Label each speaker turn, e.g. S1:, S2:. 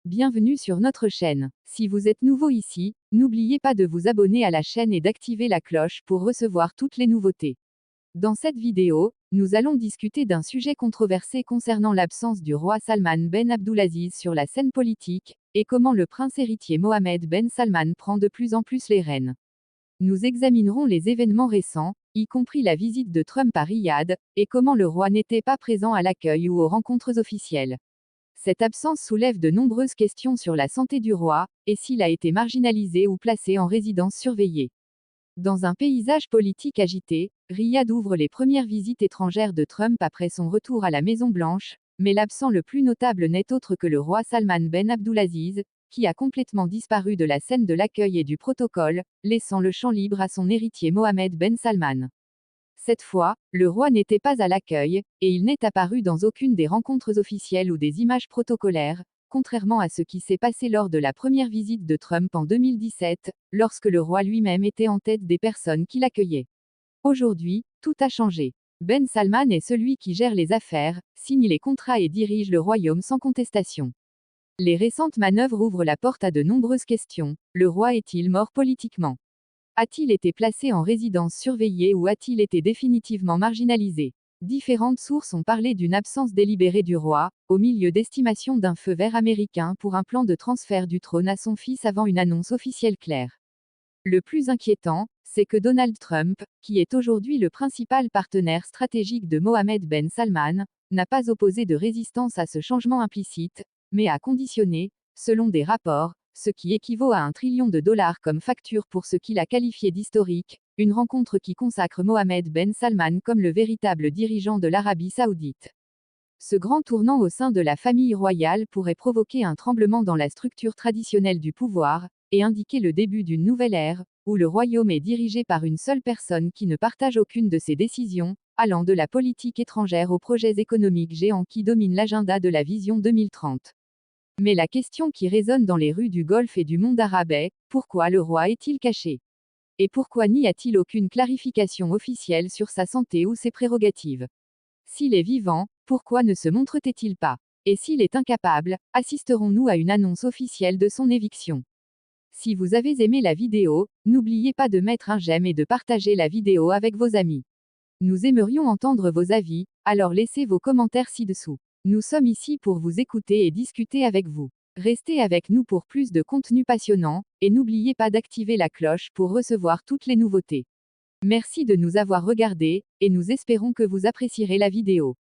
S1: Bienvenue sur notre chaîne. Si vous êtes nouveau ici, n'oubliez pas de vous abonner à la chaîne et d'activer la cloche pour recevoir toutes les nouveautés. Dans cette vidéo, nous allons discuter d'un sujet controversé concernant l'absence du roi Salman Ben Abdulaziz sur la scène politique, et comment le prince héritier Mohammed Ben Salman prend de plus en plus les rênes. Nous examinerons les événements récents, y compris la visite de Trump à Riyad, et comment le roi n'était pas présent à l'accueil ou aux rencontres officielles. Cette absence soulève de nombreuses questions sur la santé du roi, et s'il a été marginalisé ou placé en résidence surveillée. Dans un paysage politique agité, Riyad ouvre les premières visites étrangères de Trump après son retour à la Maison-Blanche, mais l'absent le plus notable n'est autre que le roi Salman Ben Abdulaziz, qui a complètement disparu de la scène de l'accueil et du protocole, laissant le champ libre à son héritier Mohammed Ben Salman. Cette fois, le roi n'était pas à l'accueil, et il n'est apparu dans aucune des rencontres officielles ou des images protocolaires, contrairement à ce qui s'est passé lors de la première visite de Trump en 2017, lorsque le roi lui-même était en tête des personnes qui l'accueillaient. Aujourd'hui, tout a changé. Ben Salman est celui qui gère les affaires, signe les contrats et dirige le royaume sans contestation. Les récentes manœuvres ouvrent la porte à de nombreuses questions. Le roi est-il mort politiquement? A-t-il été placé en résidence surveillée ou a-t-il été définitivement marginalisé? Différentes sources ont parlé d'une absence délibérée du roi, au milieu d'estimations d'un feu vert américain pour un plan de transfert du trône à son fils avant une annonce officielle claire. Le plus inquiétant, c'est que Donald Trump, qui est aujourd'hui le principal partenaire stratégique de Mohammed Ben Salman, n'a pas opposé de résistance à ce changement implicite, mais a conditionné, selon des rapports, ce qui équivaut à $1 trillion comme facture pour ce qu'il a qualifié d'historique, une rencontre qui consacre Mohammed Ben Salman comme le véritable dirigeant de l'Arabie saoudite. Ce grand tournant au sein de la famille royale pourrait provoquer un tremblement dans la structure traditionnelle du pouvoir, et indiquer le début d'une nouvelle ère, où le royaume est dirigé par une seule personne qui ne partage aucune de ses décisions, allant de la politique étrangère aux projets économiques géants qui dominent l'agenda de la Vision 2030. Mais la question qui résonne dans les rues du Golfe et du monde arabe est, pourquoi le roi est-il caché? Et pourquoi n'y a-t-il aucune clarification officielle sur sa santé ou ses prérogatives? S'il est vivant, pourquoi ne se montre-t-il pas? Et s'il est incapable, assisterons-nous à une annonce officielle de son éviction? Si vous avez aimé la vidéo, n'oubliez pas de mettre un j'aime et de partager la vidéo avec vos amis. Nous aimerions entendre vos avis, alors laissez vos commentaires ci-dessous. Nous sommes ici pour vous écouter et discuter avec vous. Restez avec nous pour plus de contenu passionnant, et n'oubliez pas d'activer la cloche pour recevoir toutes les nouveautés. Merci de nous avoir regardés, et nous espérons que vous apprécierez la vidéo.